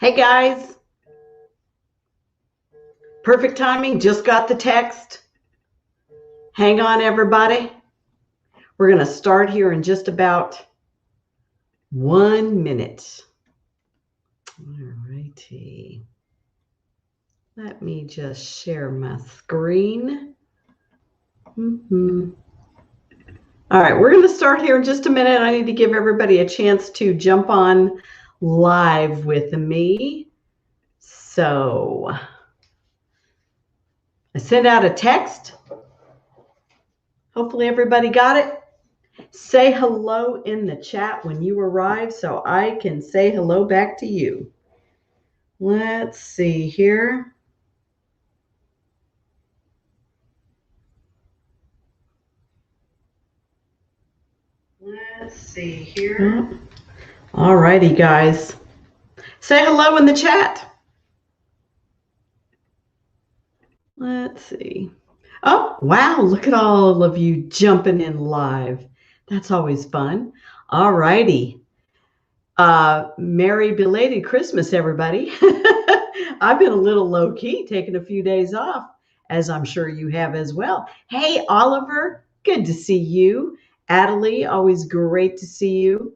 Hey guys, perfect timing, just got the text. Hang on everybody. We're going to start here in just about 1 minute. All righty. Let me just share my screen. All right, we're going to start here in just a minute. I need to give everybody a chance to jump on live with me. So I sent out a text. Hopefully everybody got it. Say hello in the chat when you arrive so I can say hello back to you. Let's see here. All righty, guys. Say hello in the chat. Let's see. Oh, wow. Look at all of you jumping in live. That's always fun. All righty. Merry belated Christmas, everybody. I've been a little low key, taking a few days off, as I'm sure you have as well. Hey, Oliver, good to see you. Adelie, always great to see you.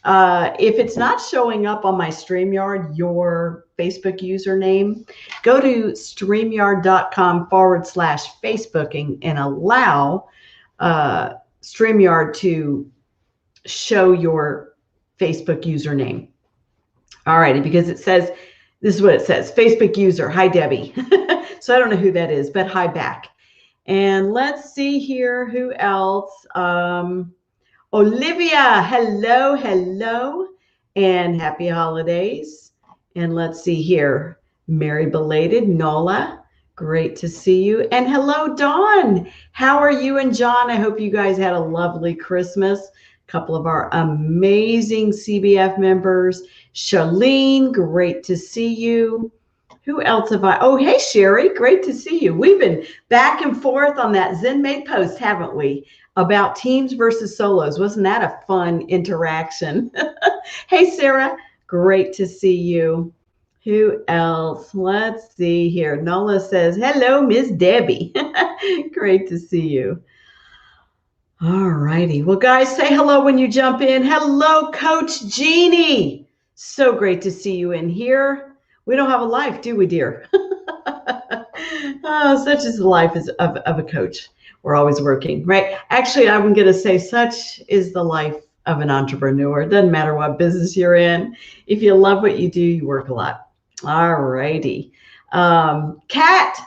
If it's not showing up on my StreamYard, your Facebook username, go to StreamYard.com/Facebook and allow StreamYard to show your Facebook username. All righty, because it says, this is what it says, Facebook user, hi Debbie. So I don't know who that is, but hi back. And let's see here, who else? Olivia, hello, and happy holidays. And let's see here, Merry belated, Nola, great to see you. And hello, Dawn. How are you and John? I hope you guys had a lovely Christmas. A couple of our amazing CBF members. Charlene, great to see you. Who else have I? Oh, hey, Sherry, great to see you. We've been back and forth on that ZenMaid post, haven't we? About teams versus solos. Wasn't that a fun interaction? Hey, Sarah, great to see you. Who else? Let's see here. Nola says, hello, Miss Debbie. Great to see you. All righty. Well, guys, say hello when you jump in. Hello, Coach Jeannie. So great to see you in here. We don't have a life, do we, dear? Oh, such is the life of a coach. We're always working, right? Actually, I'm going to say such is the life of an entrepreneur. It doesn't matter what business you're in. If you love what you do, you work a lot. All righty. Kat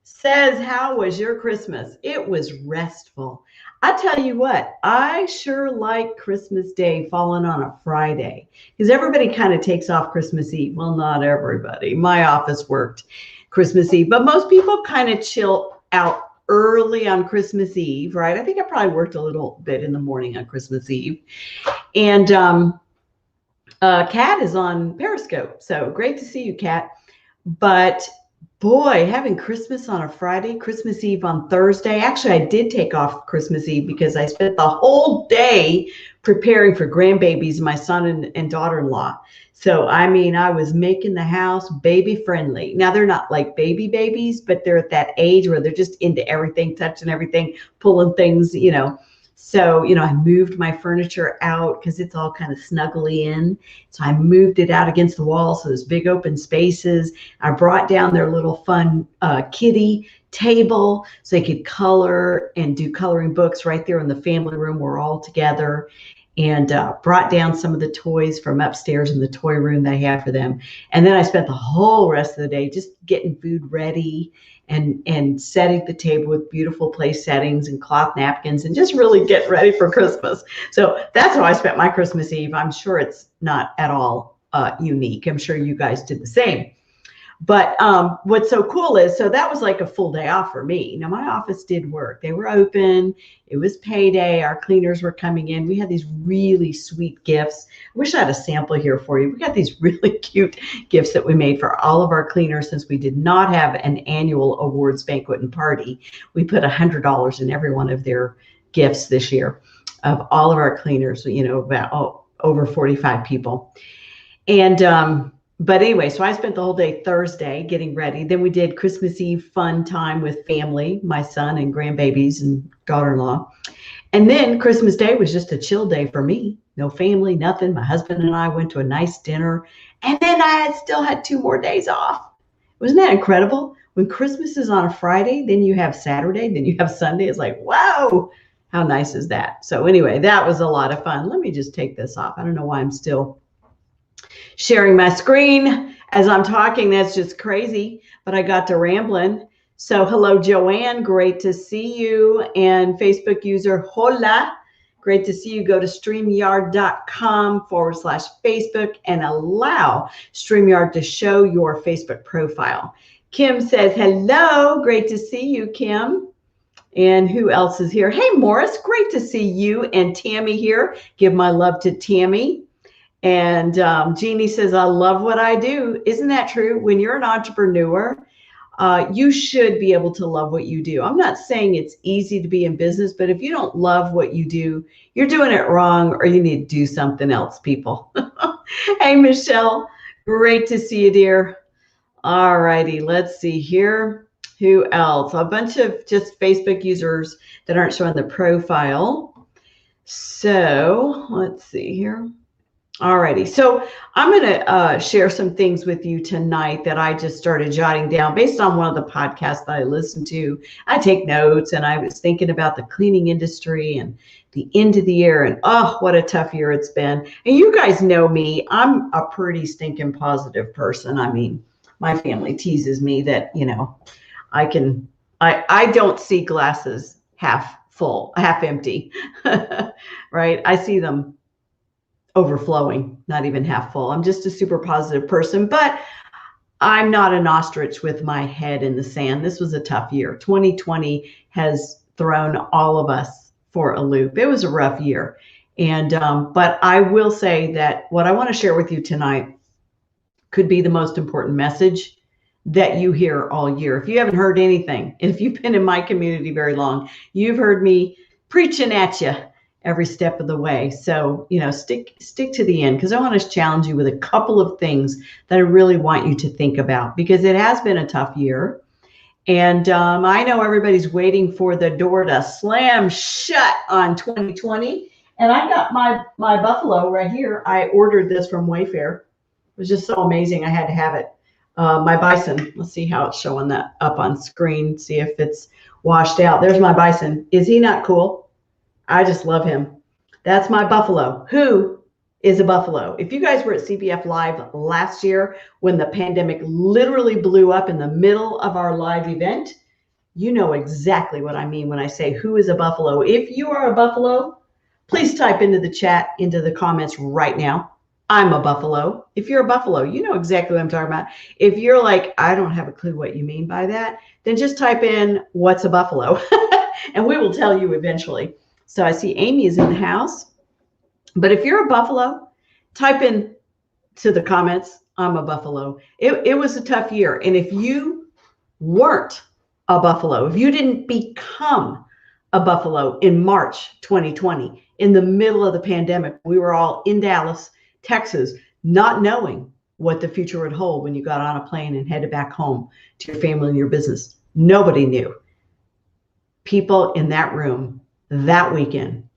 says, how was your Christmas? It was restful. I tell you what, I sure like Christmas Day falling on a Friday because everybody kind of takes off Christmas Eve. Well, not everybody. My office worked Christmas Eve, but most people kind of chill out early on Christmas Eve, right? I think I probably worked a little bit in the morning on Christmas Eve. And Kat is on Periscope. So great to see you, Kat. But boy, having Christmas on a Friday, Christmas Eve on Thursday. Actually, I did take off Christmas Eve because I spent the whole day preparing for grandbabies, my son and daughter-in-law. So, I mean, I was making the house baby friendly. Now, they're not like baby babies, but they're at that age where they're just into everything, touching everything, pulling things, you know. So, you know, I moved my furniture out because it's all kind of snuggly in. So I moved it out against the wall. So there's big open spaces. I brought down their little fun kiddie table so they could color and do coloring books right there in the family room. We're all together. And brought down some of the toys from upstairs in the toy room they have for them. And then I spent the whole rest of the day just getting food ready and setting the table with beautiful place settings and cloth napkins and just really get ready for Christmas. So that's how I spent my Christmas Eve. I'm sure it's not at all unique. I'm sure you guys did the same. But what's so cool is, so that was like a full day off for me. Now, my office did work. They were open. It was payday. Our cleaners were coming in. We had these really sweet gifts. I wish I had a sample here for you. We got these really cute gifts that we made for all of our cleaners since we did not have an annual awards banquet and party. We put $100 in every one of their gifts this year of all of our cleaners, you know, about over 45 people. And But anyway, so I spent the whole day Thursday getting ready. Then we did Christmas Eve fun time with family, my son and grandbabies and daughter-in-law. And then Christmas Day was just a chill day for me. No family, nothing. My husband and I went to a nice dinner. And then I still had 2 more days off. Wasn't that incredible? When Christmas is on a Friday, then you have Saturday, then you have Sunday. It's like, wow, how nice is that? So anyway, that was a lot of fun. Let me just take this off. I don't know why I'm still sharing my screen as I'm talking. That's just crazy, but I got to rambling. So hello, Joanne. Great to see you. And Facebook user, hola. Great to see you. Go to StreamYard.com/Facebook and allow StreamYard to show your Facebook profile. Kim says, hello. Great to see you, Kim. And who else is here? Hey, Morris. Great to see you and Tammy here. Give my love to Tammy. And Jeannie says, I love what I do. Isn't that true? When you're an entrepreneur, you should be able to love what you do. I'm not saying it's easy to be in business, but if you don't love what you do, you're doing it wrong, or you need to do something else, people. Hey, Michelle, great to see you, dear. All righty, let's see here. Who else? A bunch of just Facebook users that aren't showing the profile. So let's see here. Alrighty, so I'm going to share some things with you tonight that I just started jotting down based on one of the podcasts that I listened to. I take notes, and I was thinking about the cleaning industry and the end of the year, and oh, what a tough year it's been. And you guys know me, I'm a pretty stinking positive person. I mean, my family teases me that, you know, I don't see glasses half full, half empty, right? I see them overflowing, not even half full. I'm just a super positive person, but I'm not an ostrich with my head in the sand. This was a tough year. 2020 has thrown all of us for a loop. It was a rough year. And, but I will say that what I want to share with you tonight could be the most important message that you hear all year. If you haven't heard anything, if you've been in my community very long, you've heard me preaching at you every step of the way. So, you know, stick to the end, because I want to challenge you with a couple of things that I really want you to think about, because it has been a tough year. And I know everybody's waiting for the door to slam shut on 2020. And I got my buffalo right here. I ordered this from Wayfair. It was just so amazing. I had to have it. My bison. Let's see how it's showing that up on screen. See if it's washed out. There's my bison. Is he not cool? I just love him. That's my buffalo. Who is a buffalo? If you guys were at CBF Live last year when the pandemic literally blew up in the middle of our live event, you know exactly what I mean when I say who is a buffalo. If you are a buffalo, please type into the chat, into the comments right now. I'm a buffalo. If you're a buffalo, you know exactly what I'm talking about. If you're like, I don't have a clue what you mean by that, then just type in what's a buffalo and we will tell you eventually. So I see Amy is in the house, but if you're a buffalo, type in to the comments, I'm a buffalo. It was a tough year. And if you weren't a buffalo, if you didn't become a buffalo in March 2020, in the middle of the pandemic, we were all in Dallas, Texas, not knowing what the future would hold when you got on a plane and headed back home to your family and your business. Nobody knew. People in that room that weekend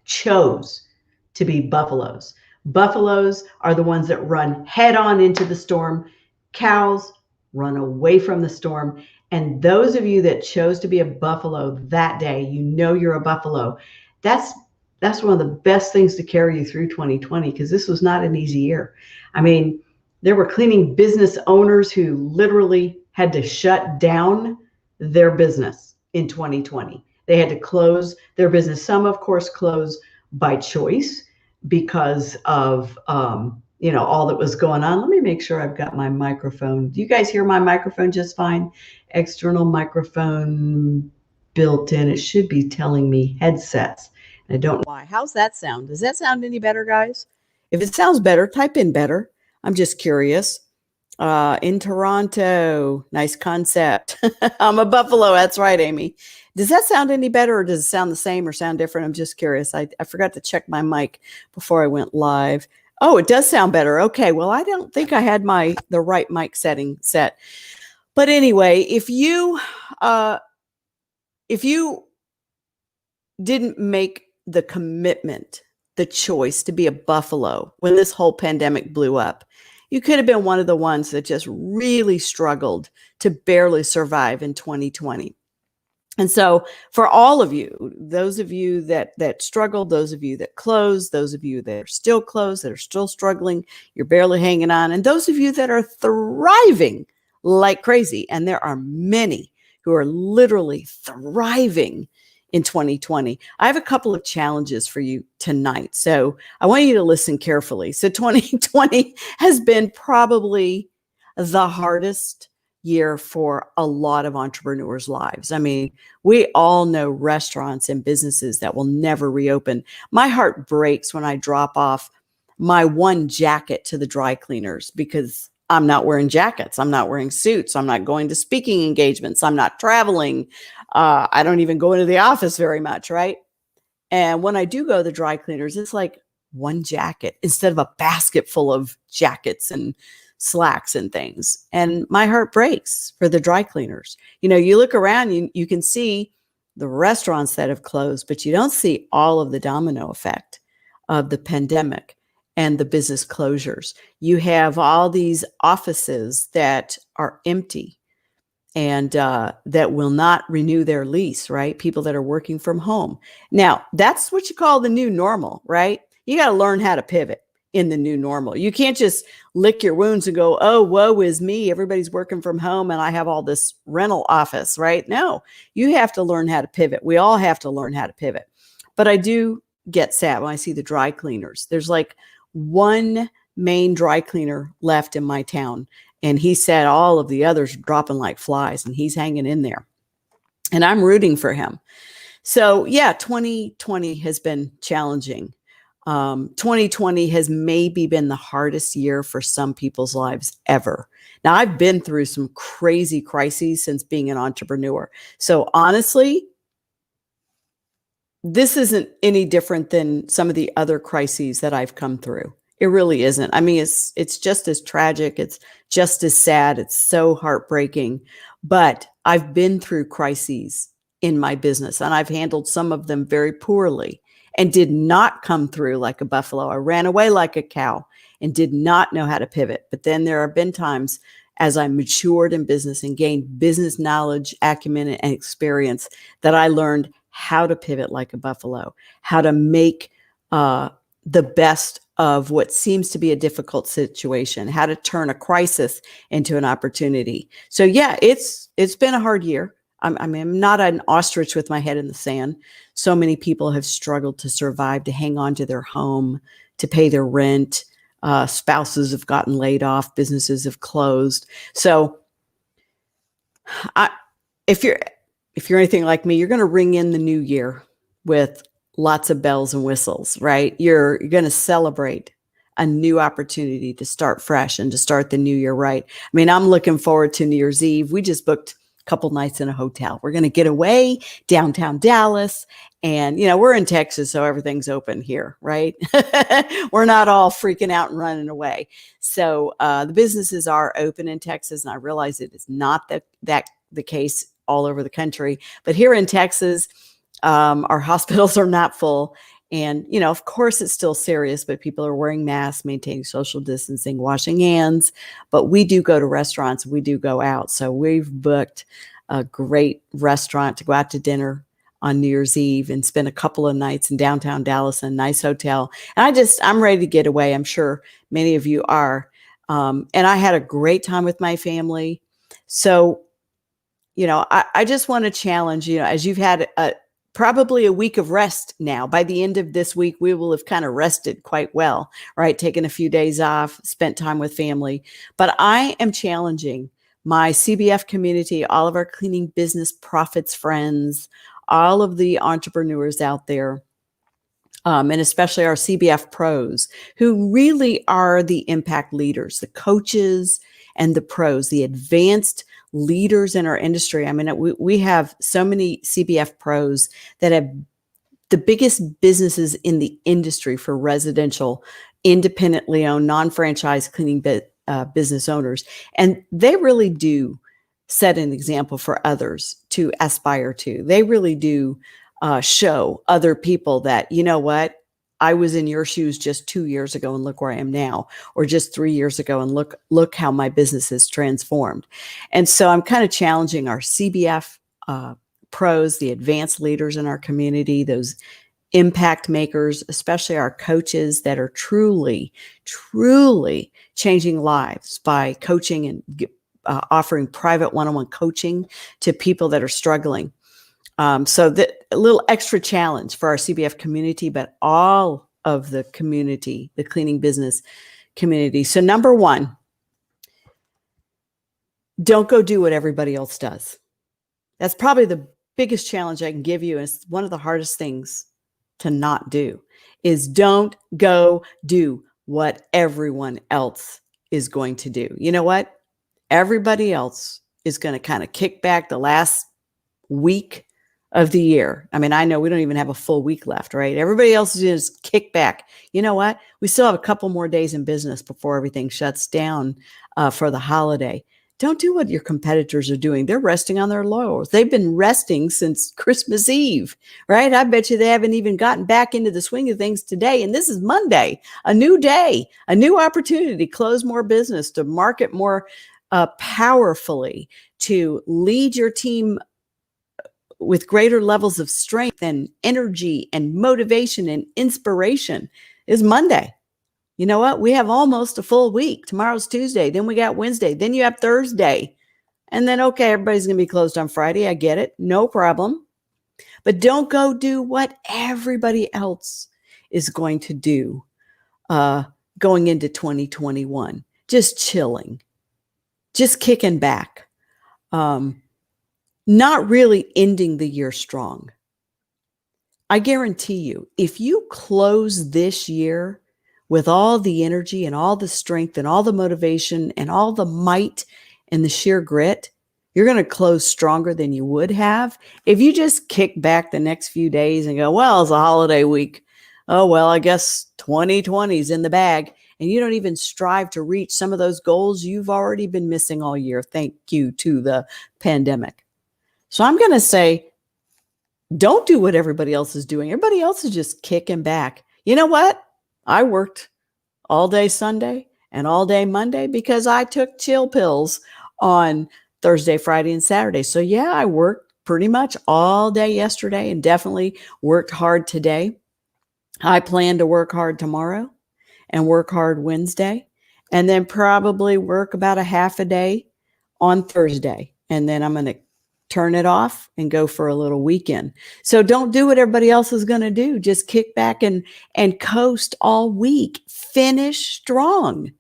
chose to be buffaloes. Buffaloes are the ones that run head on into the storm. Cows run away from the storm. And those of you that chose to be a buffalo that day, you know you're a buffalo. That's one of the best things to carry you through 2020, because this was not an easy year. I mean, there were cleaning business owners who literally had to shut down their business in 2020. They had to close their business. Some, of course, closed by choice because of, you know, all that was going on. Let me make sure I've got my microphone. Do you guys hear my microphone just fine? External microphone built in. It should be telling me headsets. I don't know why. How's that sound? Does that sound any better, guys? If it sounds better, type in better. I'm just curious. In Toronto, nice concept. I'm a buffalo. That's right, Amy. Does that sound any better, or does it sound the same or sound different? I'm just curious. I forgot to check my mic before I went live. Oh, it does sound better. Okay. Well, I don't think I had the right mic setting set. But anyway, if you didn't make the commitment, the choice to be a buffalo when this whole pandemic blew up, you could have been one of the ones that just really struggled to barely survive in 2020. And so for all of you, those of you that struggled, those of you that closed, those of you that are still closed, that are still struggling, you're barely hanging on, and those of you that are thriving like crazy, and there are many who are literally thriving in 2020. I have a couple of challenges for you tonight. So I want you to listen carefully. So 2020 has been probably the hardest year for a lot of entrepreneurs' lives. I mean, we all know restaurants and businesses that will never reopen. My heart breaks when I drop off my one jacket to the dry cleaners because I'm not wearing jackets. I'm not wearing suits. I'm not going to speaking engagements. I'm not traveling. I don't even go into the office very much, right? And when I do go to the dry cleaners, it's like one jacket instead of a basket full of jackets and slacks and things. And my heart breaks for the dry cleaners. You know, you look around, you can see the restaurants that have closed, but you don't see all of the domino effect of the pandemic and the business closures. You have all these offices that are empty and that will not renew their lease, right? People that are working from home. Now, that's what you call the new normal, right? You got to learn how to pivot in the new normal. You can't just lick your wounds and go, oh, woe is me. Everybody's working from home and I have all this rental office, right? No, you have to learn how to pivot. We all have to learn how to pivot. But I do get sad when I see the dry cleaners. There's like one main dry cleaner left in my town. And he said all of the others are dropping like flies and he's hanging in there. And I'm rooting for him. So yeah, 2020 has been challenging. 2020 has maybe been the hardest year for some people's lives ever. Now, I've been through some crazy crises since being an entrepreneur. So honestly, this isn't any different than some of the other crises that I've come through. It really isn't. I mean, it's just as tragic. It's just as sad. It's so heartbreaking. But I've been through crises in my business and I've handled some of them very poorly and did not come through like a buffalo. I ran away like a cow and did not know how to pivot. But then there have been times as I matured in business and gained business knowledge, acumen, and experience that I learned how to pivot like a buffalo, how to make the best of what seems to be a difficult situation, how to turn a crisis into an opportunity. So yeah, it's been a hard year. I'm not an ostrich with my head in the sand. So many people have struggled to survive, to hang on to their home, to pay their rent. Spouses have gotten laid off. Businesses have closed. So if you're anything like me, you're going to ring in the new year with lots of bells and whistles, right? You're going to celebrate a new opportunity to start fresh and to start the new year right. I mean, I'm looking forward to New Year's Eve. We just booked couple nights in a hotel. We're going to get away downtown Dallas. And, you know, we're in Texas, so everything's open here, right? We're not all freaking out and running away. So the businesses are open in Texas. And I realize it is not that the case all over the country. But here in Texas, our hospitals are not full. And, you know, of course, it's still serious, but people are wearing masks, maintaining social distancing, washing hands. But we do go to restaurants. We do go out. So we've booked a great restaurant to go out to dinner on New Year's Eve and spend a couple of nights in downtown Dallas in a nice hotel. And I'm ready to get away. I'm sure many of you are. And I had a great time with my family. So, you know, I just want to challenge, you know, as you've had probably a week of rest now. By the end of this week, we will have kind of rested quite well, right? Taken a few days off, spent time with family. But I am challenging my CBF community, all of our cleaning business profits friends, all of the entrepreneurs out there, and especially our CBF pros, who really are the impact leaders, the coaches and the pros, the advanced leaders in our industry. I mean, we have so many CBF pros that have the biggest businesses in the industry for residential independently owned, non-franchise cleaning business owners. And they really do set an example for others to aspire to. They really do show other people that, you know what, I was in your shoes just 2 years ago and look where I am now, or just 3 years ago and look how my business has transformed. And so I'm kind of challenging our CBF pros, the advanced leaders in our community, those impact makers, especially our coaches that are truly, truly changing lives by coaching and offering private one-on-one coaching to people that are struggling. So that a little extra challenge for our CBF community, but all of the community, the cleaning business community. So number one, don't go do what everybody else does. That's probably the biggest challenge I can give you. And it's one of the hardest things to not do is don't go do what everyone else is going to do. You know what? Everybody else is going to kind of kick back the last week of the year. I mean, I know we don't even have a full week left, right? Everybody else is just kick back. You know what? We still have a couple more days in business before everything shuts down for the holiday. Don't do what your competitors are doing. They're resting on their laurels. They've been resting since Christmas Eve, right? I bet you they haven't even gotten back into the swing of things today. And this is Monday, a new day, a new opportunity to close more business, to market more powerfully, to lead your team with greater levels of strength and energy and motivation and inspiration. Is Monday. You know what? We have almost a full week. Tomorrow's Tuesday. Then we got Wednesday. Then you have Thursday. And then, okay, everybody's going to be closed on Friday. I get it. No problem. But don't go do what everybody else is going to do going into 2021. Just chilling. Just kicking back. Not really ending the year strong. I guarantee you, if you close this year with all the energy and all the strength and all the motivation and all the might and the sheer grit, you're going to close stronger than you would have if you just kick back the next few days and go, well, it's a holiday week. Oh, well, I guess 2020 is in the bag. And you don't even strive to reach some of those goals you've already been missing all year. Thank you to the pandemic. So I'm going to say, don't do what everybody else is doing. Everybody else is just kicking back. You know what? I worked all day Sunday and all day Monday because I took chill pills on Thursday, Friday, and Saturday. So yeah, I worked pretty much all day yesterday and definitely worked hard today. I plan to work hard tomorrow and work hard Wednesday, and then probably work about a half a day on Thursday. And then I'm going to turn it off and go for a little weekend. So don't do what everybody else is going to do. Just kick back and coast all week. Finish strong.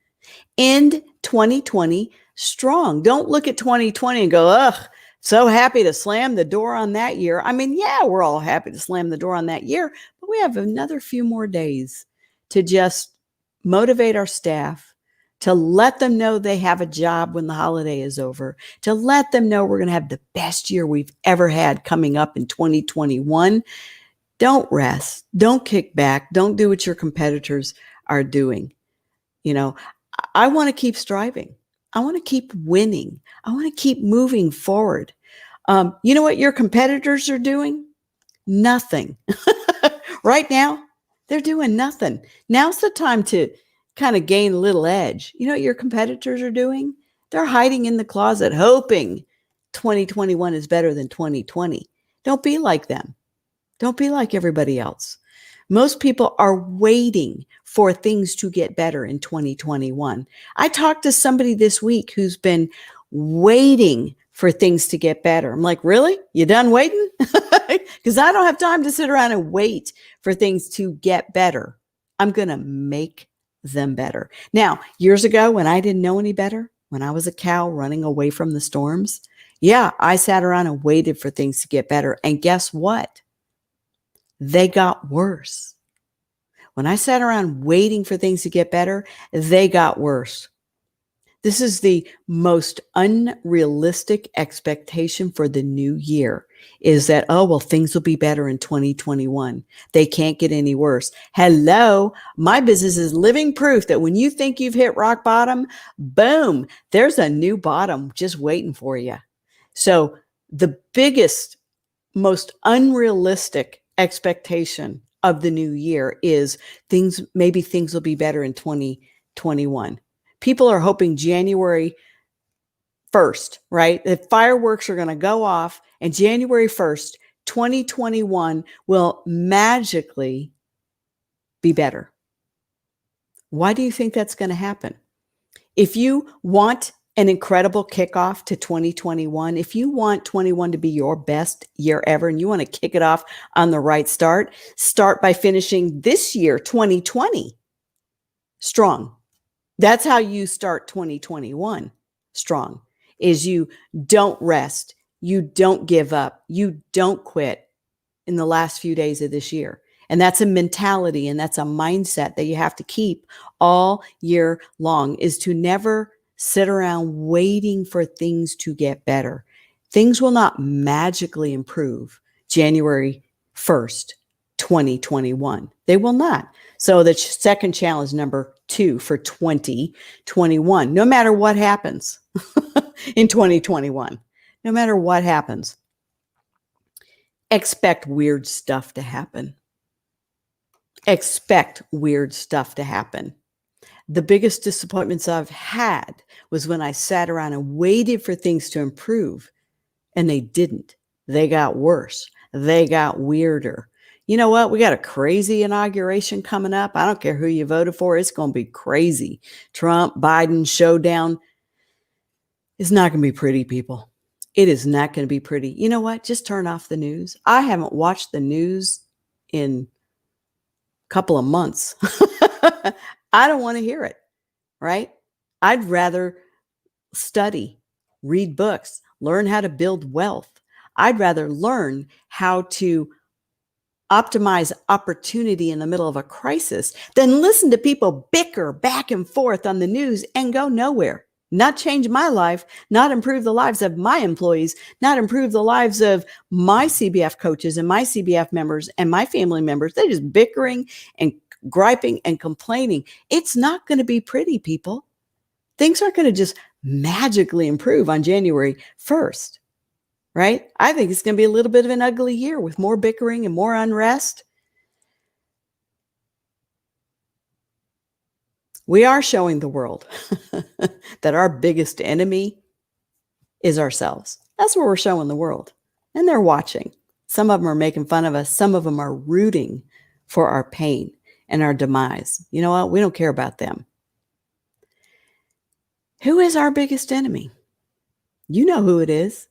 End 2020 strong. Don't look at 2020 and go, ugh, so happy to slam the door on that year. I mean, yeah, we're all happy to slam the door on that year, but we have another few more days to just motivate our staff, to let them know they have a job when the holiday is over, to let them know we're going to have the best year we've ever had coming up in 2021. Don't rest. Don't kick back. Don't do what your competitors are doing. You know, I want to keep striving. I want to keep winning. I want to keep moving forward. You know what your competitors are doing? Nothing. Right now, they're doing nothing. Now's the time to kind of gain a little edge. You know what your competitors are doing? They're hiding in the closet, hoping 2021 is better than 2020. Don't be like them. Don't be like everybody else. Most people are waiting for things to get better in 2021. I talked to somebody this week who's been waiting for things to get better. I'm like, really? You done waiting? Because I don't have time to sit around and wait for things to get better. I'm going to make them better. Now, years ago, when I didn't know any better, when I was a cow running away from the storms, yeah, I sat around and waited for things to get better. And guess what? They got worse. When I sat around waiting for things to get better, they got worse. This is the most unrealistic expectation for the new year. is that, oh, well, things will be better in 2021. They can't get any worse. Hello, my business is living proof that when you think you've hit rock bottom, boom, there's a new bottom just waiting for you. So the biggest, most unrealistic expectation of the new year is maybe things will be better in 2021. People are hoping January 1st, right? The fireworks are going to go off and January 1st, 2021 will magically be better. Why do you think that's going to happen? If you want an incredible kickoff to 2021, if you want 21 to be your best year ever and you want to kick it off on the right start by finishing this year, 2020, strong. That's how you start 2021 strong, is you don't rest, you don't give up, you don't quit in the last few days of this year. And that's a mentality and that's a mindset that you have to keep all year long, is to never sit around waiting for things to get better. Things will not magically improve January 1st, 2021. They will not. So the second challenge, number 2 for 2021, no matter what happens in 2021, no matter what happens, expect weird stuff to happen. Expect weird stuff to happen. The biggest disappointments I've had was when I sat around and waited for things to improve, and they didn't. They got worse. They got weirder. You know what? We got a crazy inauguration coming up. I don't care who you voted for. It's going to be crazy. Trump, Biden showdown. It's not going to be pretty, people. It is not going to be pretty. You know what? Just turn off the news. I haven't watched the news in a couple of months. I don't want to hear it, right? I'd rather study, read books, learn how to build wealth. I'd rather learn how to optimize opportunity in the middle of a crisis than listen to people bicker back and forth on the news and go nowhere. Not change my life, not improve the lives of my employees, not improve the lives of my CBF coaches and my CBF members and my family members. They're just bickering and griping and complaining. It's not going to be pretty, people. Things aren't going to just magically improve on January 1st, right? I think it's going to be a little bit of an ugly year with more bickering and more unrest. We are showing the world that our biggest enemy is ourselves. That's what we're showing the world. And they're watching. Some of them are making fun of us. Some of them are rooting for our pain and our demise. You know what? We don't care about them. Who is our biggest enemy? You know who it is.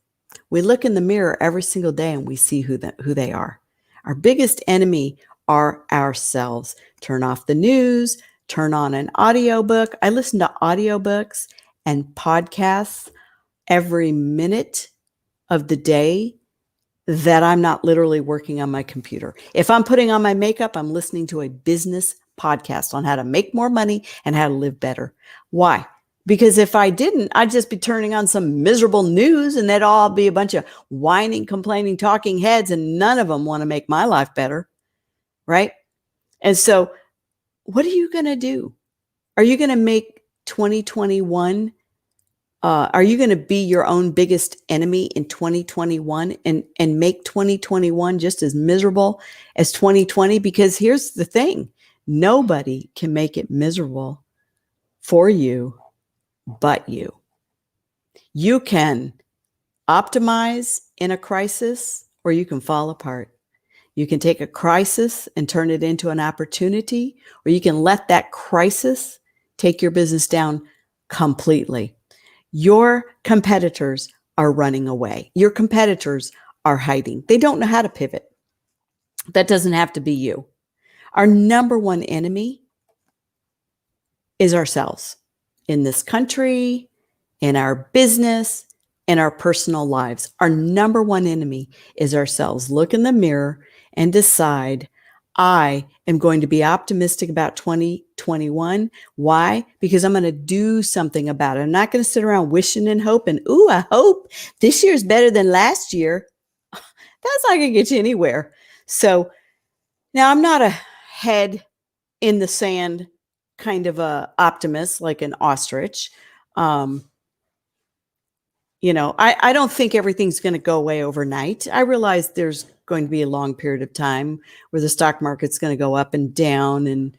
We look in the mirror every single day and we see who they are. Our biggest enemy are ourselves. Turn off the news, turn on an audiobook. I listen to audiobooks and podcasts every minute of the day that I'm not literally working on my computer. If I'm putting on my makeup, I'm listening to a business podcast on how to make more money and how to live better. Why? Because if I didn't, I'd just be turning on some miserable news and that'd all be a bunch of whining, complaining, talking heads, and none of them want to make my life better, right? And so what are you going to do? Are you going to make 2021 are you going to be your own biggest enemy in 2021 and make 2021 just as miserable as 2020? Because here's the thing. Nobody can make it miserable for you but you. You can optimize in a crisis or you can fall apart. You can take a crisis and turn it into an opportunity, or you can let that crisis take your business down completely. Your competitors are running away. Your competitors are hiding. They don't know how to pivot. That doesn't have to be you. Our number one enemy is ourselves in this country, in our business, in our personal lives. Our number one enemy is ourselves. Look in the mirror and decide, I am going to be optimistic about 2021. Why? Because I'm going to do something about it. I'm not going to sit around wishing and hoping. Ooh, I hope this year's better than last year. That's not going to get you anywhere. So now I'm not a head in the sand kind of a optimist like an ostrich. I don't think everything's going to go away overnight. I realize there's going to be a long period of time where the stock market's going to go up and down, and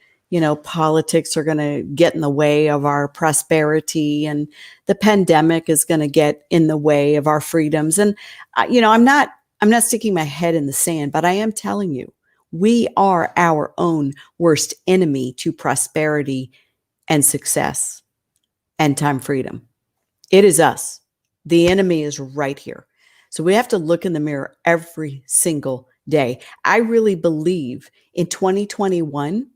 politics are going to get in the way of our prosperity, and the pandemic is going to get in the way of our freedoms. And I'm not sticking my head in the sand, but I am telling you, we are our own worst enemy to prosperity and success and time freedom. It is us. The enemy is right here. So we have to look in the mirror every single day. I really believe in 2021,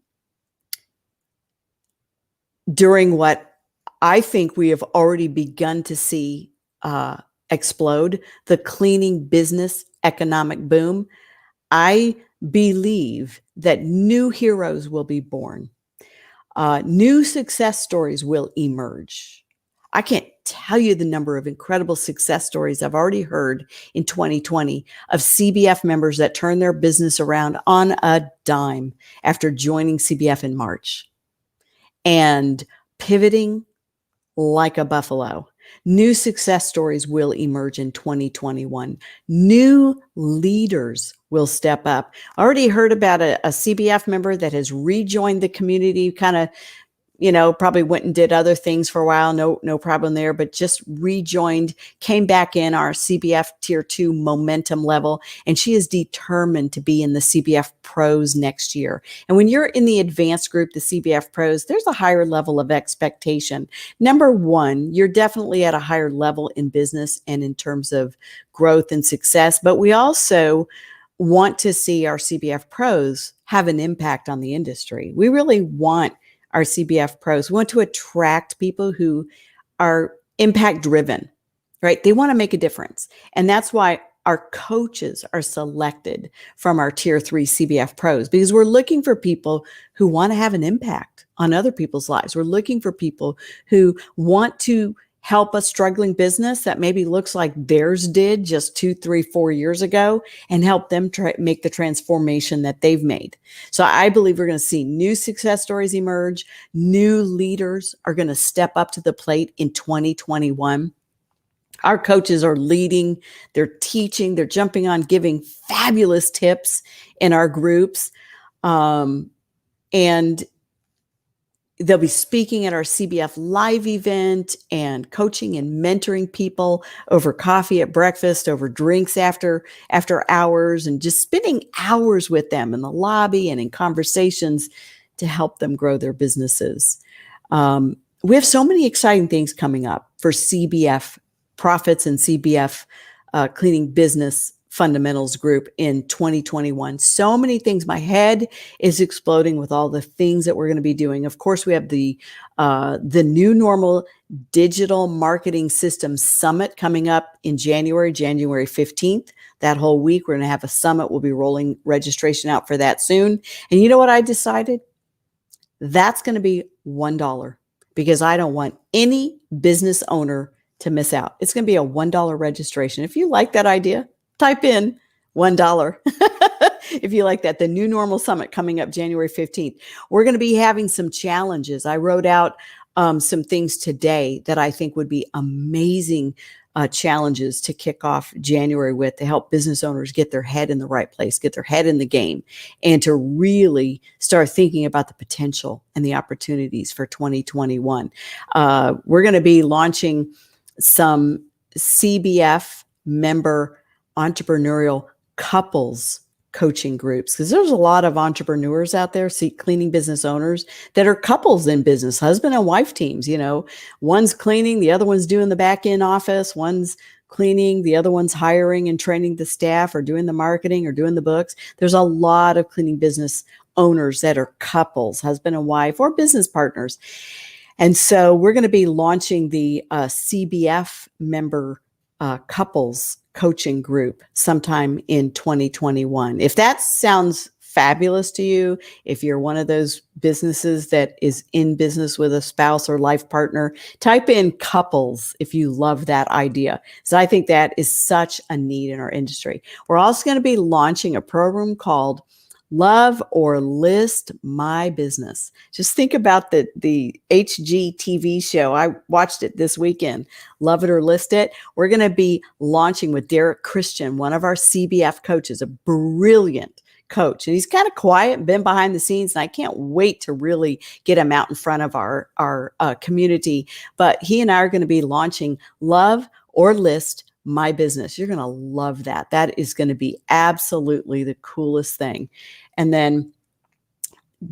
during what I think we have already begun to see explode, the cleaning business economic boom, I believe that new heroes will be born. New success stories will emerge. I can't tell you the number of incredible success stories I've already heard in 2020 of CBF members that turned their business around on a dime after joining CBF in March and pivoting like a buffalo. New success stories will emerge in 2021. New leaders will step up. I already heard about a CBF member that has rejoined the community, kind of, probably went and did other things for a while. No problem there, but just rejoined, came back in our CBF Tier 2 momentum level, and she is determined to be in the CBF Pros next year. And when you're in the advanced group, the CBF Pros, there's a higher level of expectation. Number one, you're definitely at a higher level in business and in terms of growth and success, but we also want to see our CBF Pros have an impact on the industry. We really want our CBF Pros. We want to attract people who are impact driven, right? They want to make a difference. And that's why our coaches are selected from our Tier 3 CBF Pros, because we're looking for people who want to have an impact on other people's lives. We're looking for people who want to help a struggling business that maybe looks like theirs did just 2, 3, 4 years ago, and help them make the transformation that they've made. So I believe we're going to see new success stories emerge. New leaders are going to step up to the plate in 2021. Our coaches are leading, they're teaching, they're jumping on, giving fabulous tips in our groups. And they'll be speaking at our CBF Live event and coaching and mentoring people over coffee at breakfast, over drinks after hours, and just spending hours with them in the lobby and in conversations to help them grow their businesses. We have so many exciting things coming up for CBF Profits and CBF Cleaning Business Fundamentals Group in 2021. So many things. My head is exploding with all the things that we're going to be doing. Of course, we have the New Normal Digital Marketing Systems Summit coming up in January 15th. That whole week, we're going to have a summit. We'll be rolling registration out for that soon. And you know what I decided? That's going to be $1, because I don't want any business owner to miss out. It's going to be a $1 registration. If you like that idea, type in $1 if you like that. The New Normal Summit coming up January 15th. We're going to be having some challenges. I wrote out some things today that I think would be amazing challenges to kick off January with, to help business owners get their head in the right place, get their head in the game, and to really start thinking about the potential and the opportunities for 2021. We're going to be launching some CBF member entrepreneurial couples coaching groups, because there's a lot of entrepreneurs out there, cleaning business owners that are couples in business, husband and wife teams. One's cleaning, the other one's doing the back end office, one's cleaning, the other one's hiring and training the staff, or doing the marketing, or doing the books. There's a lot of cleaning business owners that are couples, husband and wife, or business partners. And so we're going to be launching the CBF member couples coaching group sometime in 2021. If that sounds fabulous to you, if you're one of those businesses that is in business with a spouse or life partner, type in couples if you love that idea. So I think that is such a need in our industry. We're also going to be launching a program called Love or List My Business. Just think about the HGTV show. I watched it this weekend. Love it or list it. We're going to be launching with Derek Christian, one of our CBF coaches, a brilliant coach. And he's kind of quiet, been behind the scenes, and I can't wait to really get him out in front of our community. But he and I are going to be launching Love or List My Business. You're going to love that. That is going to be absolutely the coolest thing. And then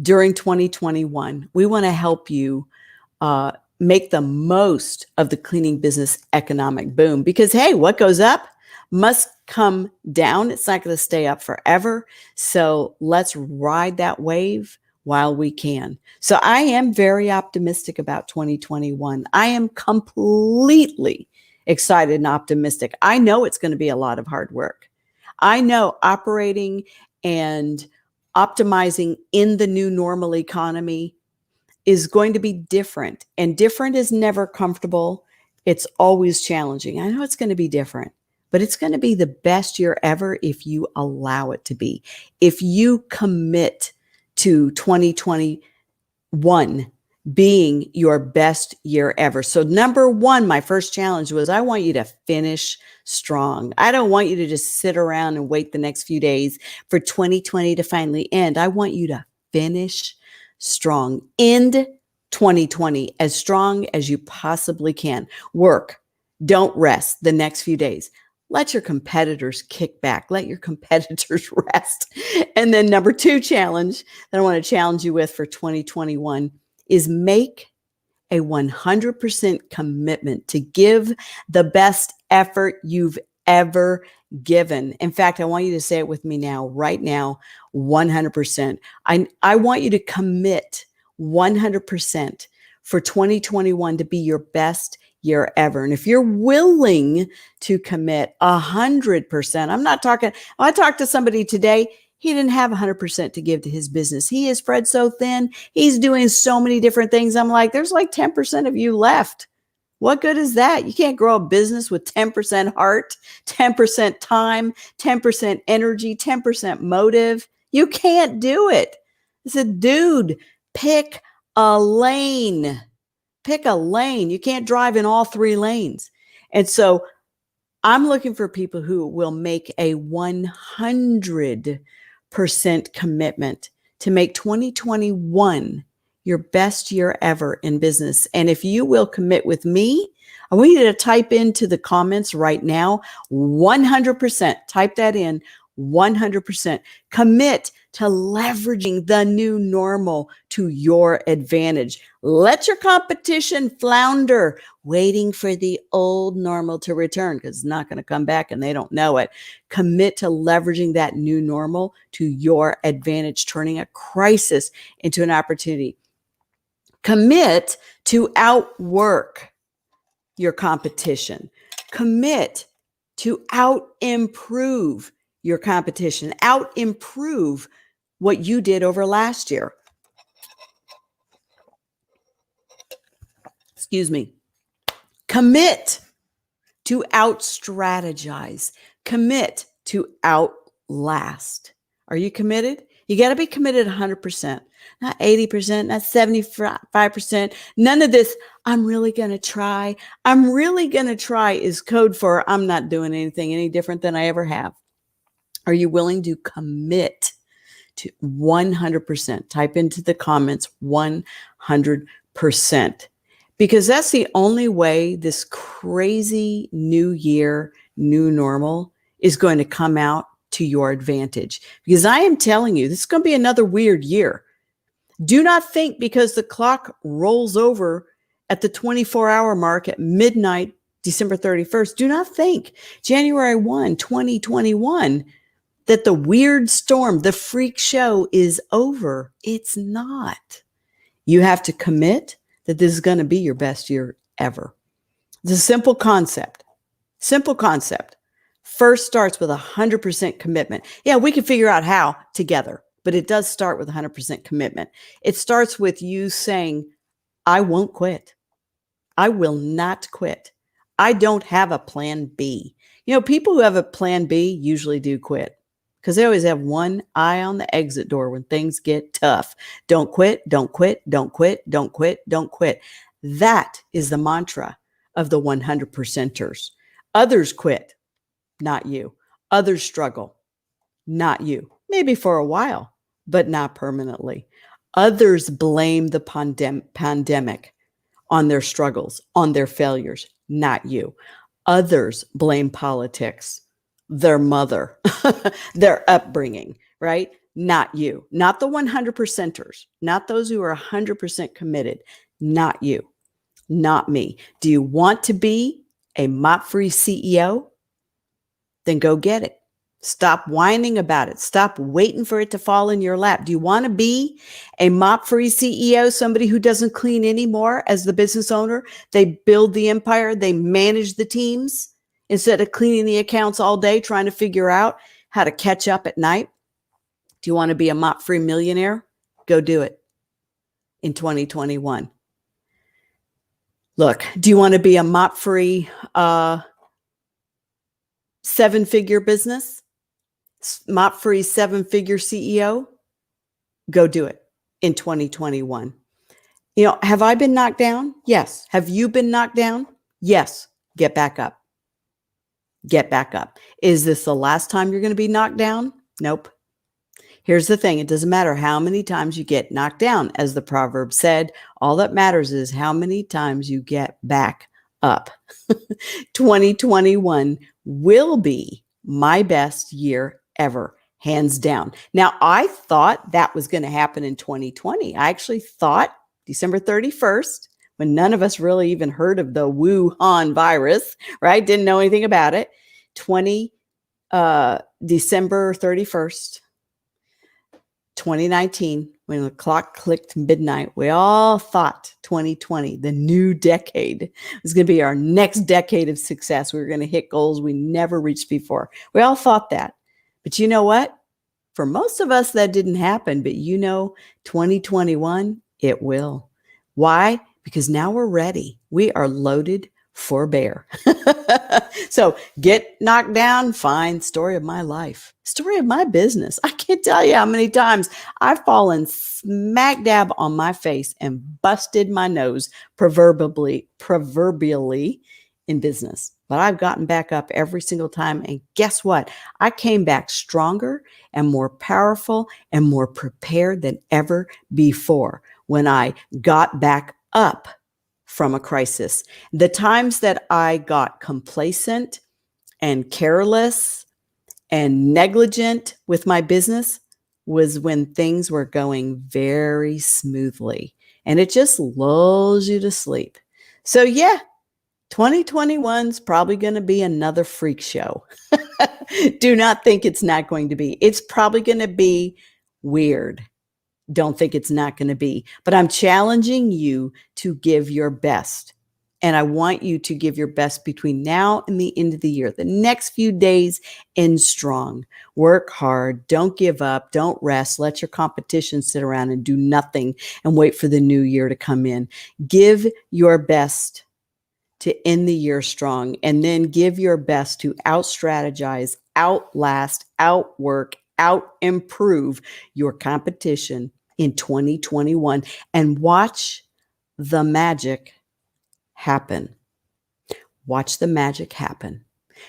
during 2021, we want to help you make the most of the cleaning business economic boom, because, hey, what goes up must come down. It's not going to stay up forever. So let's ride that wave while we can. So I am very optimistic about 2021. I am completely excited and optimistic. I know it's going to be a lot of hard work. I know operating and optimizing in the new normal economy is going to be different, and different is never comfortable. It's always challenging. I know it's going to be different, but it's going to be the best year ever if you allow it to be. If you commit to 2021 being your best year ever. So number one, my first challenge was I want you to finish strong. I don't want you to just sit around and wait the next few days for 2020 to finally end. I want you to finish strong. End 2020 as strong as you possibly can. Work. Don't rest the next few days. Let your competitors kick back. Let your competitors rest. And then number two challenge that I want to challenge you with for 2021 is make a 100% commitment to give the best effort you've ever given. In fact, I want you to say it with me now, right now, 100%. I want you to commit 100% for 2021 to be your best year ever. And if you're willing to commit 100%, I talked to somebody today. He didn't have 100% to give to his business. He is spread so thin. He's doing so many different things. I'm like, there's like 10% of you left. What good is that? You can't grow a business with 10% heart, 10% time, 10% energy, 10% motive. You can't do it. I said, dude, pick a lane. Pick a lane. You can't drive in all three lanes. And so I'm looking for people who will make a 100% commitment to make 2021 your best year ever in business. And if you will commit with me, I want you to type into the comments right now, 100%. Type that in, 100%. Commit to leveraging the new normal to your advantage. Let your competition flounder, waiting for the old normal to return, because it's not going to come back and they don't know it. Commit to leveraging that new normal to your advantage, turning a crisis into an opportunity. Commit to outwork your competition. Commit to out-improve your competition, out-improve what you did over last year. Excuse me. Commit to out-strategize. Commit to outlast. Are you committed? You got to be committed 100%, not 80%, not 75%. None of this, I'm really going to try. I'm really going to try is code for I'm not doing anything any different than I ever have. Are you willing to commit to 100%? Type into the comments 100%. Because that's the only way this crazy new year, new normal is going to come out to your advantage. Because I am telling you, this is going to be another weird year. Do not think because the clock rolls over at the 24-hour mark at midnight, December 31st, do not think January 1, 2021, that the weird storm, the freak show is over. It's not. You have to commit that this is going to be your best year ever. It's a simple concept. Simple concept. First starts with 100% commitment. Yeah, we can figure out how together, but it does start with 100% commitment. It starts with you saying, I won't quit. I will not quit. I don't have a plan B. People who have a plan B usually do quit because they always have one eye on the exit door when things get tough. Don't quit, don't quit, don't quit, don't quit, don't quit. That is the mantra of the 100%ers. Others quit, not you. Others struggle, not you. Maybe for a while, but not permanently. Others blame the pandemic on their struggles, on their failures, not you. Others blame politics, their mother, their upbringing, right? Not you. Not the 100%ers, not those who are 100% committed, not you, not me. Do you want to be a mop-free CEO? Then go get it. Stop whining about it. Stop waiting for it to fall in your lap. Do you want to be a mop-free CEO, somebody who doesn't clean anymore as the business owner? They build the empire. They manage the teams instead of cleaning the accounts all day, trying to figure out how to catch up at night. Do you want to be a mop-free millionaire? Go do it in 2021. Look, do you want to be a mop-free seven-figure business? Mop-free seven-figure CEO? Go do it in 2021. Have I been knocked down? Yes. Have you been knocked down? Yes. Get back up. Get back up. Is this the last time you're going to be knocked down? Nope. Here's the thing. It doesn't matter how many times you get knocked down. As the proverb said, all that matters is how many times you get back up. 2021 will be my best year ever, hands down. Now, I thought that was going to happen in 2020. I actually thought December 31st, when none of us really even heard of the Wuhan virus, right? Didn't know anything about it. December 31st, 2019, when the clock clicked midnight, we all thought 2020, the new decade, was going to be our next decade of success. We were going to hit goals we never reached before. We all thought that. But you know what? For most of us, that didn't happen. But 2021, it will. Why? Because now we're ready. We are loaded for bear. So get knocked down, fine. Story of my life. Story of my business. I can't tell you how many times I've fallen smack dab on my face and busted my nose proverbially in business. But I've gotten back up every single time. And guess what? I came back stronger and more powerful and more prepared than ever before when I got back up from a crisis. The times that I got complacent and careless and negligent with my business was when things were going very smoothly, and it just lulls you to sleep. So yeah, 2021's probably going to be another freak show. Do not think it's not going to be. It's probably going to be weird. Don't think it's not going to be. But I'm challenging you to give your best. And I want you to give your best between now and the end of the year. The next few days, end strong. Work hard. Don't give up. Don't rest. Let your competition sit around and do nothing and wait for the new year to come in. Give your best to end the year strong, and then give your best to out-strategize, outlast, outwork, out-improve your competition in 2021, and watch the magic happen. Watch the magic happen,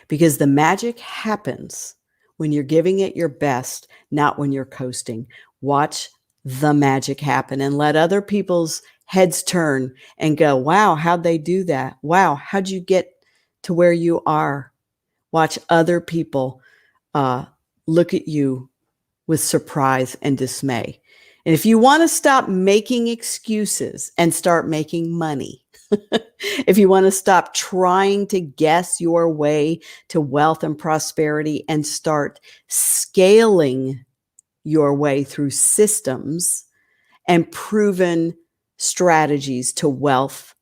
because the magic happens when you're giving it your best, not when you're coasting. Watch the magic happen and let other people's heads turn and go, wow, how'd they do that? Wow, how'd you get to where you are? Watch other people look at you with surprise and dismay. And if you want to stop making excuses and start making money, if you want to stop trying to guess your way to wealth and prosperity and start scaling your way through systems and proven strategies to wealth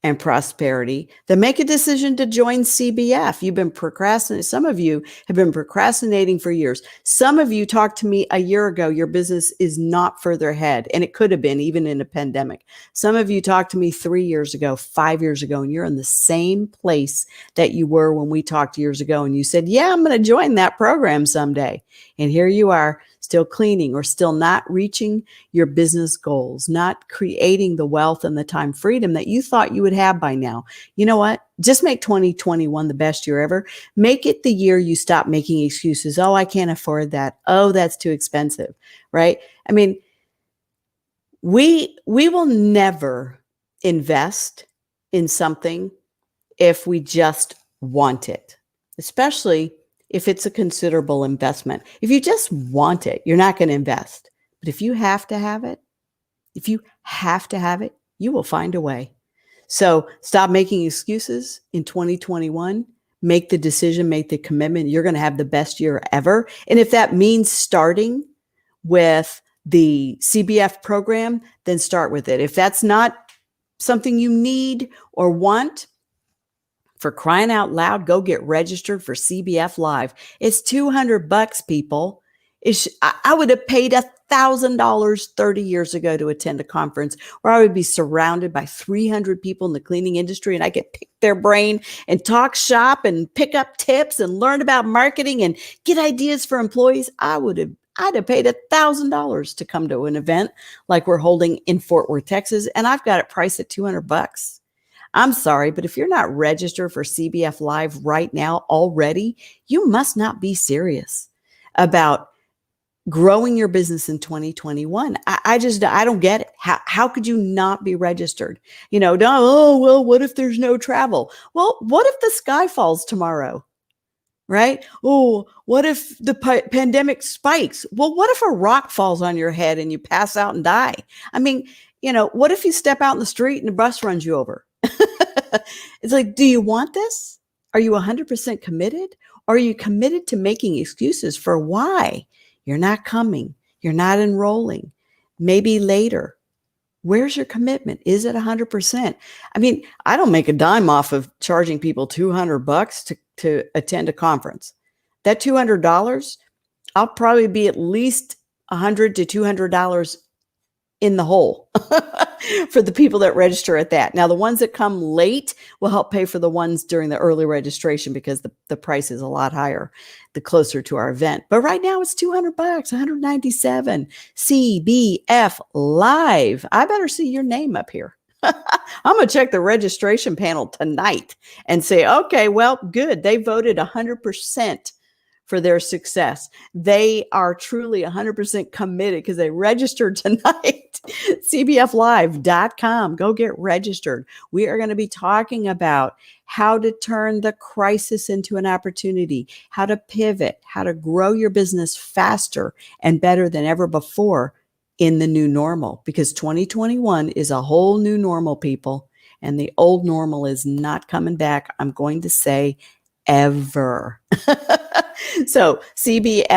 and prosperity, then make a decision to join CBF. You've been procrastinating. Some of you have been procrastinating for years. Some of you talked to me a year ago. Your business is not further ahead, and it could have been even in a pandemic. Some of you talked to me 3 years ago, 5 years ago, and you're in the same place that you were when we talked years ago. And you said, yeah, I'm going to join that program someday. And here you are, still cleaning or still not reaching your business goals, not creating the wealth and the time freedom that you thought you would have by now. You know what? Just make 2021 the best year ever. Make it the year you stop making excuses. Oh, I can't afford that. Oh, that's too expensive, right? I mean, we will never invest in something if we just want it, especially if it's a considerable investment. If you just want it, you're not going to invest. But if you have to have it, you will find a way. So stop making excuses in 2021. Make the decision, make the commitment. You're going to have the best year ever. And if that means starting with the CBF program, then start with it. If that's not something you need or want, for crying out loud, go get registered for CBF Live. It's $200, people. I would have paid $1,000 30 years ago to attend a conference where I would be surrounded by 300 people in the cleaning industry, and I could pick their brain and talk shop and pick up tips and learn about marketing and get ideas for employees. I'd have paid $1,000 to come to an event like we're holding in Fort Worth, Texas, and I've got it priced at $200. I'm sorry, but if you're not registered for CBF Live right now already, you must not be serious about growing your business in 2021. I don't get it. How could you not be registered? What if there's no travel? Well, what if the sky falls tomorrow? Right? Oh, what if the pandemic spikes? Well, what if a rock falls on your head and you pass out and die? I mean, what if you step out in the street and the bus runs you over? It's like, do you want this? Are you 100% committed? Or are you committed to making excuses for why you're not coming? You're not enrolling. Maybe later. Where's your commitment? Is it 100%? I mean, I don't make a dime off of charging people $200 to attend a conference. That $200, I'll probably be at least $100 to $200 in the hole for the people that register at that. Now, the ones that come late will help pay for the ones during the early registration because the price is a lot higher the closer to our event. But right now it's $200, $197. CBF Live. I better see your name up here. I'm going to check the registration panel tonight and say, okay, well, good. They voted 100% for their success. They are truly 100% committed because they registered tonight. CBFlive.com. Go get registered. We are going to be talking about how to turn the crisis into an opportunity, how to pivot, how to grow your business faster and better than ever before in the new normal, because 2021 is a whole new normal, people, and the old normal is not coming back. I'm going to say ever. So cbflive.com.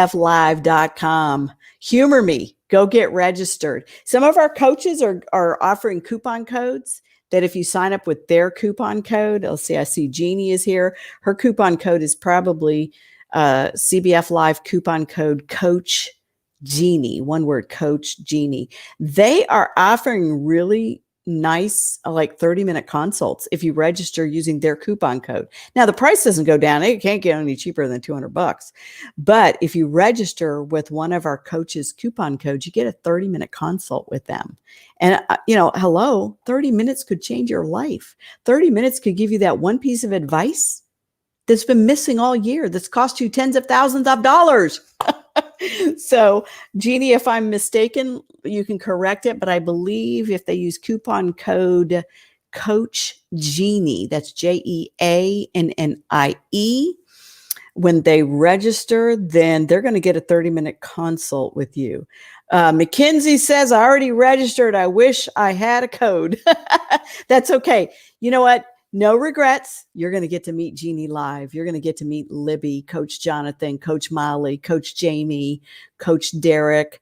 Humor me. Go get registered. Some of our coaches are offering coupon codes that if you sign up with their coupon code, let's see, I see Jeannie is here. Her coupon code is probably CBF Live coupon code Coach Jeannie. One word, Coach Jeannie. They are offering really nice, like 30-minute consults if you register using their coupon code. Now, the price doesn't go down. It can't get any cheaper than $200. But if you register with one of our coaches' coupon codes, you get a 30-minute consult with them. And, 30 minutes could change your life. 30 minutes could give you that one piece of advice that's been missing all year, that's cost you tens of thousands of dollars. So, Jeannie, if I'm mistaken, you can correct it, but I believe if they use coupon code Coach Jeannie, that's JEANNIE, when they register, then they're going to get a 30-minute consult with you. Mackenzie says, I already registered. I wish I had a code. That's okay. You know what? No regrets. You're going to get to meet Jeannie live. You're going to get to meet Libby, Coach Jonathan, Coach Molly, Coach Jamie, Coach Derek,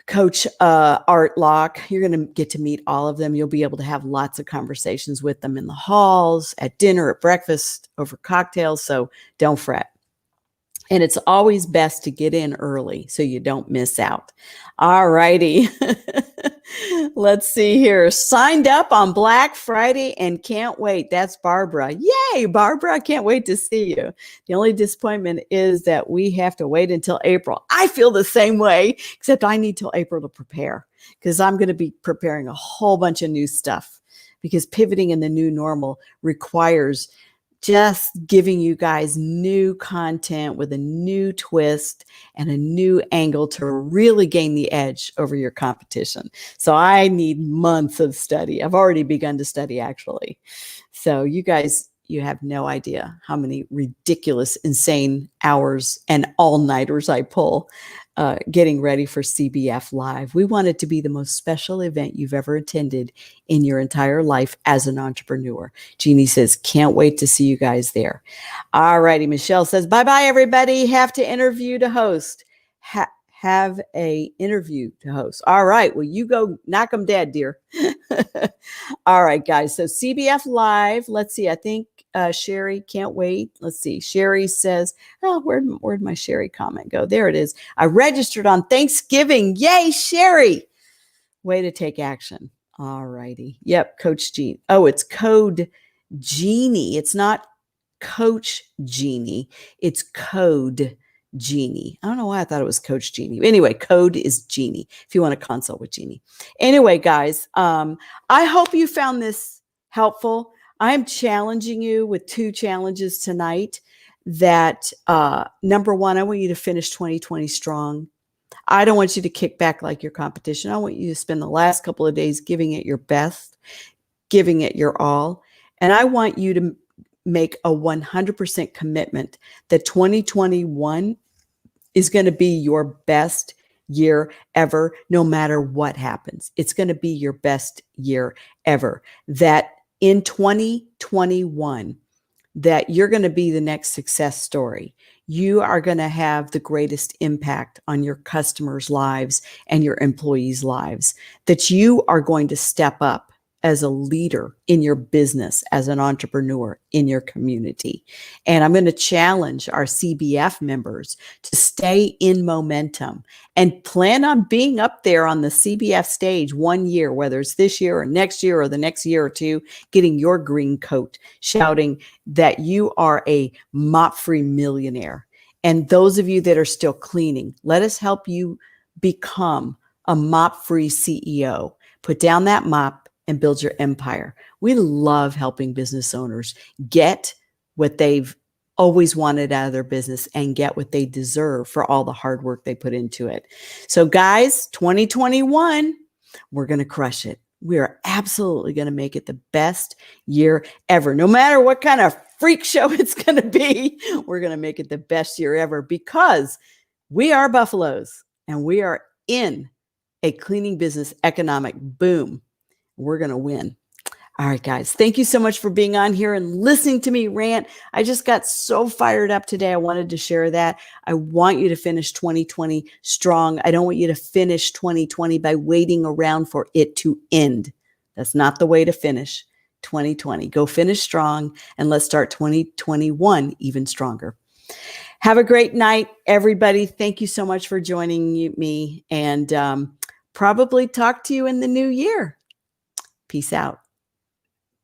Coach Art Locke. You're going to get to meet all of them. You'll be able to have lots of conversations with them in the halls, at dinner, at breakfast, over cocktails. So don't fret. And it's always best to get in early so you don't miss out. All righty. Let's see here. Signed up on Black Friday and can't wait. That's Barbara. Yay, Barbara. I can't wait to see you. The only disappointment is that we have to wait until April. I feel the same way, except I need till April to prepare because I'm going to be preparing a whole bunch of new stuff because pivoting in the new normal requires just giving you guys new content with a new twist and a new angle to really gain the edge over your competition. So I need months of study. I've already begun to study, actually. So you guys, you have no idea how many ridiculous, insane hours and all-nighters I pull getting ready for CBF Live. We want it to be the most special event you've ever attended in your entire life as an entrepreneur. Jeannie says, can't wait to see you guys there. All righty. Michelle says, bye-bye, everybody. Have to interview to host. Have a interview to host. All right. Well, you go knock them dead, dear. All right, guys. So CBF Live. Let's see. I think Sherry can't wait. Let's see. Sherry says, oh, where'd my Sherry comment go? There it is. I registered on Thanksgiving. Yay, Sherry. Way to take action. All righty. Yep. Coach Jeannie. Oh, it's Code Jeannie. It's not Coach Jeannie. It's Code Jeannie. I don't know why I thought it was Coach Jeannie. Anyway, Code is Jeannie if you want to consult with Jeannie. Anyway, guys, I hope you found this helpful. I'm challenging you with 2 challenges tonight that number 1, I want you to finish 2020 strong. I don't want you to kick back like your competition. I want you to spend the last couple of days giving it your best, giving it your all. And I want you to make a 100% commitment that 2021 is going to be your best year ever, no matter what happens. It's going to be your best year ever. That in 2021, that you're going to be the next success story. You are going to have the greatest impact on your customers' lives and your employees' lives. That you are going to step up as a leader in your business, as an entrepreneur in your community. And I'm going to challenge our CBF members to stay in momentum and plan on being up there on the CBF stage 1 year, whether it's this year or next year or the next year or 2, getting your green coat, shouting that you are a mop-free millionaire. And those of you that are still cleaning, let us help you become a mop-free CEO. Put down that mop and build your empire. We love helping business owners get what they've always wanted out of their business and get what they deserve for all the hard work they put into it. So guys, 2021, we're going to crush it. We are absolutely going to make it the best year ever. No matter what kind of freak show it's going to be, we're going to make it the best year ever because we are Buffaloes and we are in a cleaning business economic boom. We're going to win. All right, guys. Thank you so much for being on here and listening to me rant. I just got so fired up today. I wanted to share that. I want you to finish 2020 strong. I don't want you to finish 2020 by waiting around for it to end. That's not the way to finish 2020. Go finish strong and let's start 2021 even stronger. Have a great night, everybody. Thank you so much for joining me and probably talk to you in the new year. Peace out.